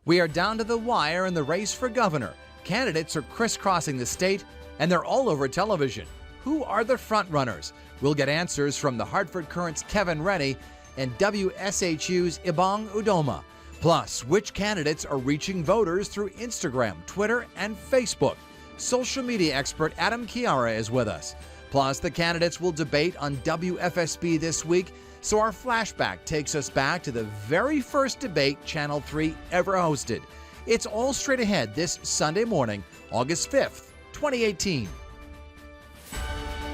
We are down to the wire in the race for governor. Candidates are crisscrossing the state, and they're all over television. Who are the frontrunners? We'll get answers from the Hartford Courant's Kevin Rennie and WSHU's Ebong Udoma. Plus, which candidates are reaching voters through Instagram, Twitter, and Facebook? Social media expert Adam Chiara is with us. Plus, the candidates will debate on WFSB this week, so our flashback takes us back to the very first debate Channel 3 ever hosted. It's all straight ahead this Sunday morning, August 5th, 2018.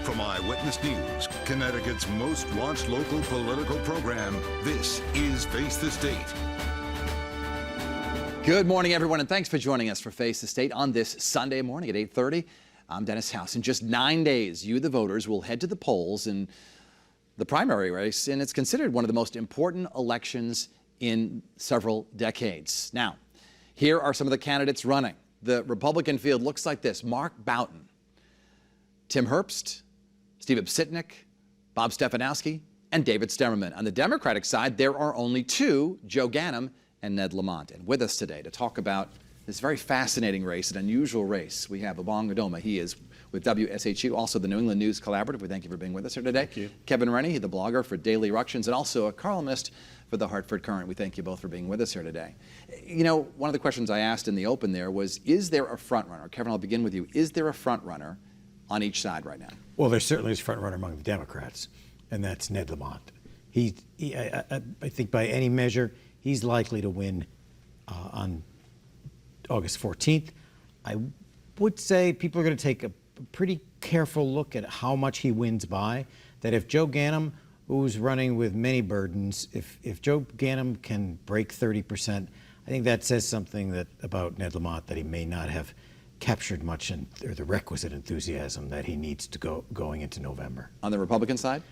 From Eyewitness News, Connecticut's most watched local political program, this is Face the State. Good morning, everyone, and thanks for joining us for Face the State on this Sunday morning at 8:30. I'm Dennis House. In just 9 days, you, the voters, will head to the polls in the primary race, and it's considered one of the most important elections in several decades. Now, here are some of the candidates running. The Republican field looks like this: Mark Boughton, Tim Herbst, Steve Obsitnik, Bob Stefanowski, and David Stemmerman. On the Democratic side, there are only two: Joe Ganim and Ned Lamont. And with us today to talk about this very fascinating race, an unusual race, we have Ebong Udoma. He is with WSHU, also the New England News Collaborative. We thank you for being with us here today. Thank you. Kevin Rennie, the blogger for Daily Ructions, and also a columnist for the Hartford Courant. We thank you both for being with us here today. You know, one of the questions I asked in the open there was, is there a front runner? Kevin, I'll begin with you. Is there a front runner on each side right now? Well, there certainly is a front runner among the Democrats, and that's Ned Lamont. I think by any measure, he's likely to win on August 14th. I would say people are going to take a pretty careful look at how much he wins by. That if Joe Ganim, who's running with many burdens, if Joe Ganim can break 30%, I think that says something about Ned Lamont, that he may not have captured much or the requisite enthusiasm that he needs to going into November. On the Republican side?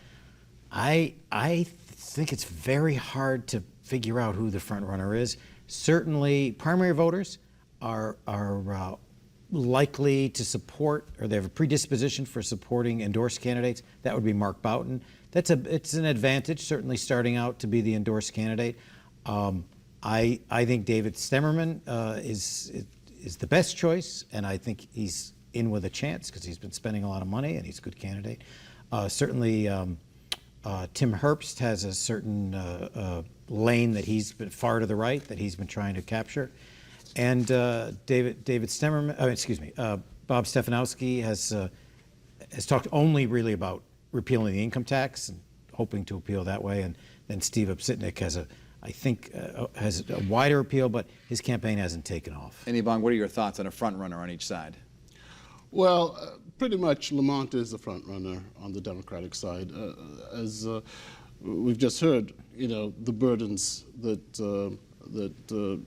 I think it's very hard to figure out who the front runner is. Certainly, primary voters are likely to support, or they have a predisposition for supporting endorsed candidates. That would be Mark Boughton. It's an advantage, certainly starting out to be the endorsed candidate. I think David Stemmerman is the best choice, and I think he's in with a chance because he's been spending a lot of money and he's a good candidate. Certainly, Tim Herbst has a certain lane that he's been far to the right that he's been trying to capture, and David Stemmerman, Bob Stefanowski has talked only really about repealing the income tax and hoping to appeal that way, and then Steve Obsitnik has a wider appeal, but his campaign hasn't taken off. And Ebong, what are your thoughts on a front runner on each side? Well, pretty much Lamont is the front runner on the Democratic side. As we've just heard, you know, the burdens that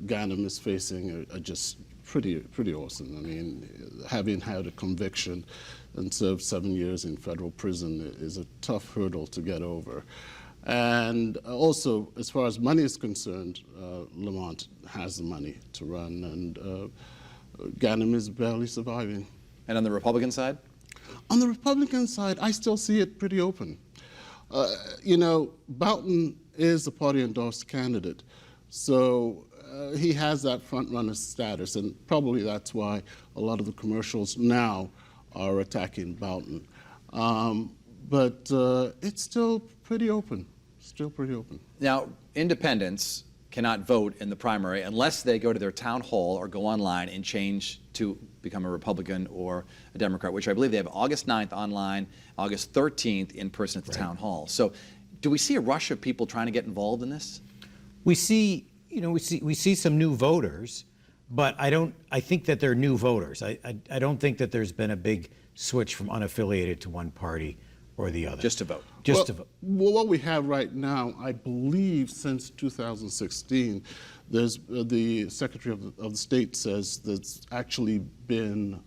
Ganim is facing are just pretty awesome. I mean, having had a conviction and served 7 years in federal prison is a tough hurdle to get over. And also, as far as money is concerned, Lamont has the money to run, and Ganim is barely surviving. And on the Republican side? On the Republican side, I still see it pretty open. You know, Boughton is a party-endorsed candidate, so he has that front-runner status, and probably that's why a lot of the commercials now are attacking Boughton. But it's still pretty open. Still pretty open. Now, independents cannot vote in the primary unless they go to their town hall or go online and change to become a Republican or a Democrat, which I believe they have August 9th online, August 13th in person at the town hall. So do we see a rush of people trying to get involved in this? We see some new voters, but I think that they're new voters. I don't think that there's been a big switch from unaffiliated to one party or the other. Just to vote. To vote. Well, what we have right now, I believe since 2016, there's the Secretary of the State says there's actually been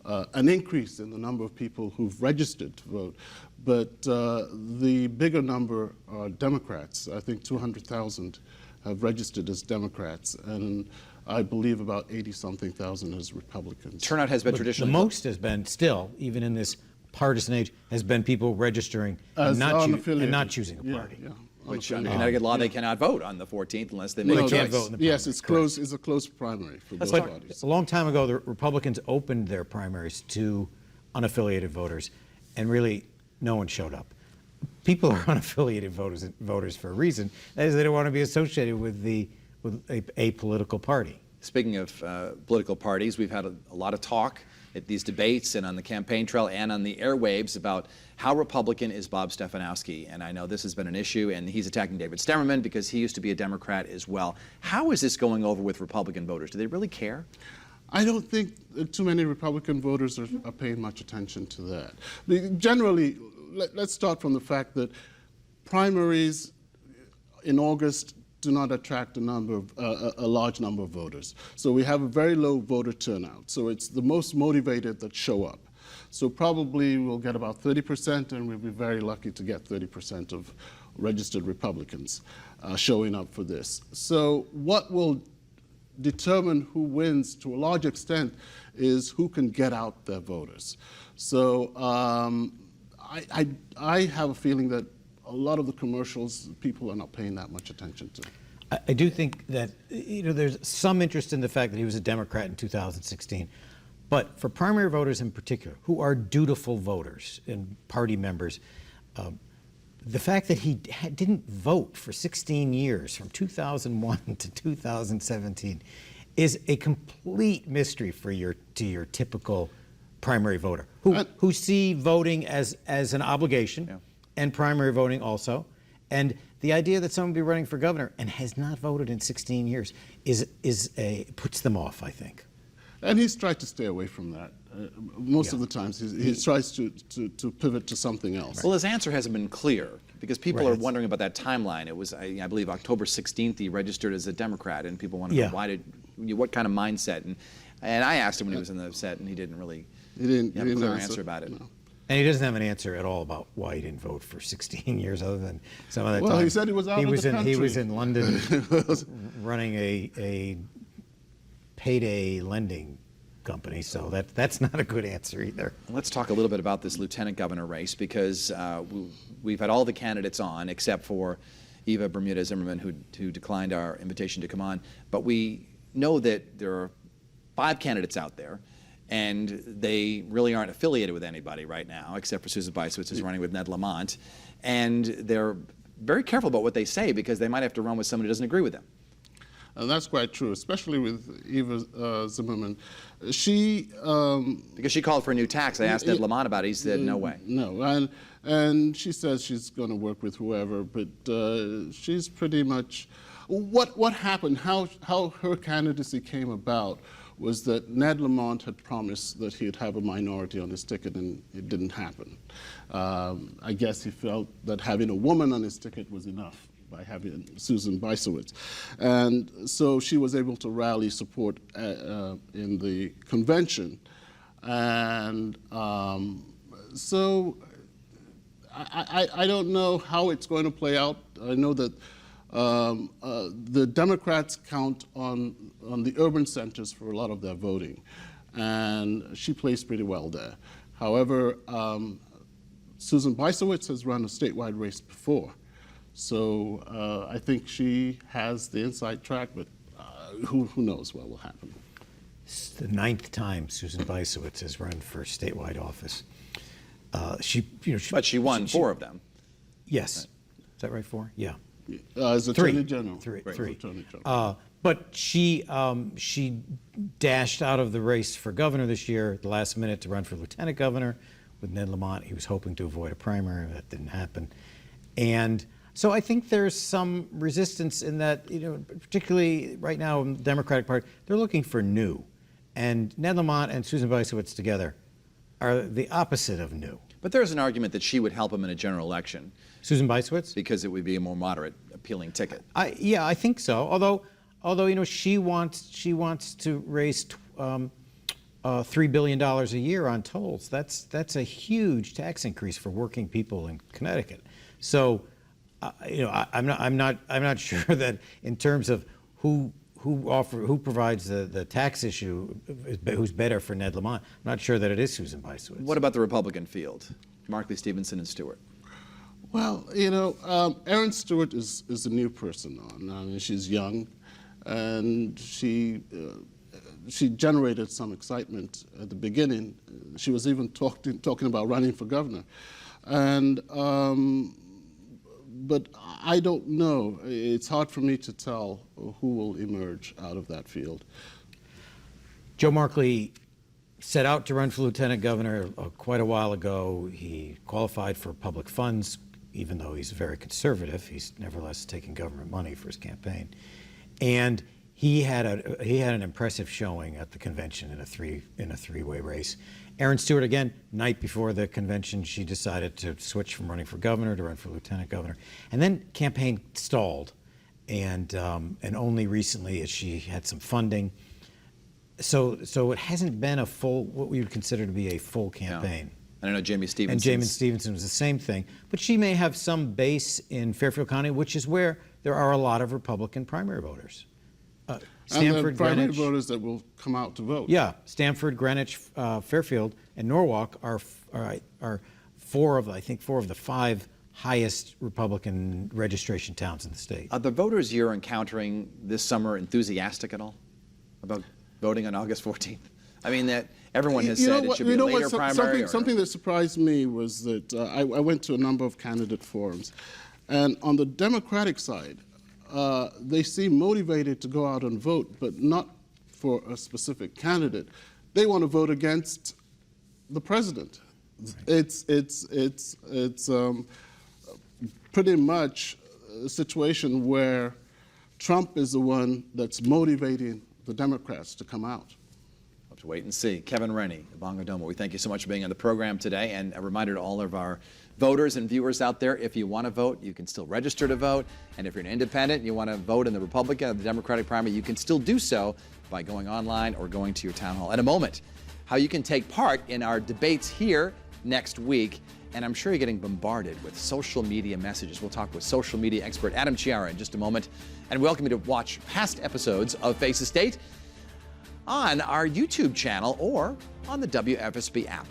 an increase in the number of people who've registered to vote. But the bigger number are Democrats. I think 200,000 have registered as Democrats, and I believe about 80-something thousand as Republicans. Turnout has been traditionally... The most has been still, even in this partisan age, has been people registering and not choosing a party. Yeah. Which under unaffiliated. Connecticut law, they cannot vote on the 14th unless they make No, a they can't choice. vote in the yes, primary, it's closed. It's a closed primary for both But parties. a long time ago, the Republicans opened their primaries to unaffiliated voters, and really no one showed up. People are unaffiliated voters for a reason. That is, they don't want to be associated with a political party. Speaking of political parties, we've had a lot of talk at these debates and on the campaign trail and on the airwaves about how Republican is Bob Stefanowski. And I know this has been an issue, and he's attacking David Stemmerman because he used to be a Democrat as well. How is this going over with Republican voters? Do they really care? I don't think too many Republican voters are paying much attention to that. Generally, let's start from the fact that primaries in August do not attract a large number of voters. So we have a very low voter turnout. So it's the most motivated that show up. So probably we'll get about 30%, and we'll be very lucky to get 30% of registered Republicans showing up for this. So what will determine who wins to a large extent is who can get out their voters. So I have a feeling that a lot of the commercials people are not paying that much attention to. I do think that there's some interest in the fact that he was a Democrat in 2016, but for primary voters in particular, who are dutiful voters and party members, the fact that he didn't vote for 16 years, from 2001 to 2017, is a complete mystery to your typical primary voter, who see voting as an obligation, and primary voting also. And the idea that someone will be running for governor and has not voted in 16 years puts them off, I think. And he's tried to stay away from that. Most of the times he tries to pivot to something else. Well, his answer hasn't been clear because people are wondering about that timeline. It was, I believe, October 16th he registered as a Democrat, and people want to know what kind of mindset. And I asked him when he was in the set, and he didn't really have a clear answer about it. No. And he doesn't have an answer at all about why he didn't vote for 16 years, other than some of that time. Well, he said he was out of the country. He was in London running a payday lending company, so that's not a good answer either. Let's talk a little bit about this lieutenant governor race, because we've had all the candidates on except for Eva Bermuda Zimmerman, who declined our invitation to come on. But we know that there are 5 candidates out there, and they really aren't affiliated with anybody right now, except for Susan Bysowitz, who's running with Ned Lamont. And they're very careful about what they say because they might have to run with someone who doesn't agree with them. And that's quite true, especially with Eva Zimmerman. Because she called for a new tax. I asked Ned Lamont about it. He said, no way. No, and she says she's going to work with whoever, but she's pretty much... What happened, how her candidacy came about was that Ned Lamont had promised that he'd have a minority on his ticket, and it didn't happen. I guess he felt that having a woman on his ticket was enough by having Susan Bysowitz. And so she was able to rally support in the convention. And so I don't know how it's going to play out. I know that the Democrats count on the urban centers for a lot of their voting, and she plays pretty well there. However, Susan Bysowitz has run a statewide race before, so I think she has the inside track, but who knows what will happen. It's the 9th time Susan Bysowitz has run for statewide office. But she won 4 of them. Yes. Is that right, 4? Yeah. As Attorney General. Three. Attorney General. But she dashed out of the race for governor this year at the last minute to run for lieutenant governor with Ned Lamont. He was hoping to avoid a primary. That didn't happen. And so I think there's some resistance in that, particularly right now in the Democratic Party, they're looking for new. And Ned Lamont and Susan Bysowitz together are the opposite of new. But there's an argument that she would help him in a general election. Susan Bysowitz? Because it would be a more moderate, appealing ticket. Yeah, I think so. Although she wants to raise $3 billion a year on tolls. That's a huge tax increase for working people in Connecticut. So, I'm not sure that in terms of who provides the tax issue, who's better for Ned Lamont. I'm not sure that it is Susan Bysowitz. What about the Republican field? Markley, Stevenson, and Stewart. Well, Erin Stewart is a new person on. I mean, she's young, and she generated some excitement at the beginning. She was even talking about running for governor, and but I don't know. It's hard for me to tell who will emerge out of that field. Joe Markley set out to run for lieutenant governor quite a while ago. He qualified for public funds, even though he's very conservative. He's nevertheless taking government money for his campaign, and he had an impressive showing at the convention in a three-way race. Erin Stewart, again, night before the convention, she decided to switch from running for governor to run for lieutenant governor, and then campaign stalled, and only recently as she had some funding. So it hasn't been a full, what we would consider to be a full campaign. Yeah. I don't know, Jamie Stevenson. And Jamie Stevenson was the same thing. But she may have some base in Fairfield County, which is where there are a lot of Republican primary voters. Stamford, and the primary Greenwich, voters that will come out to vote. Yeah, Stamford, Greenwich, Fairfield, and Norwalk are four of the five highest Republican registration towns in the state. Are the voters you're encountering this summer enthusiastic at all about voting on August 14th? I mean, that everyone has said it should be a later primary. Something that surprised me was that I went to a number of candidate forums, and on the Democratic side, they seem motivated to go out and vote, but not for a specific candidate. They want to vote against the president. Right. It's pretty much a situation where Trump is the one that's motivating the Democrats to come out. We'll have to wait and see. Kevin Rennie, Ebong Udoma, we thank you so much for being on the program today, and a reminder to all of our voters and viewers out there, if you want to vote, you can still register to vote. And if you're an independent and you want to vote in the Republican or the Democratic primary, you can still do so by going online or going to your town hall. In a moment, how you can take part in our debates here next week. And I'm sure you're getting bombarded with social media messages. We'll talk with social media expert Adam Chiara in just a moment. And welcome you to watch past episodes of Face the State on our YouTube channel or on the WFSB app.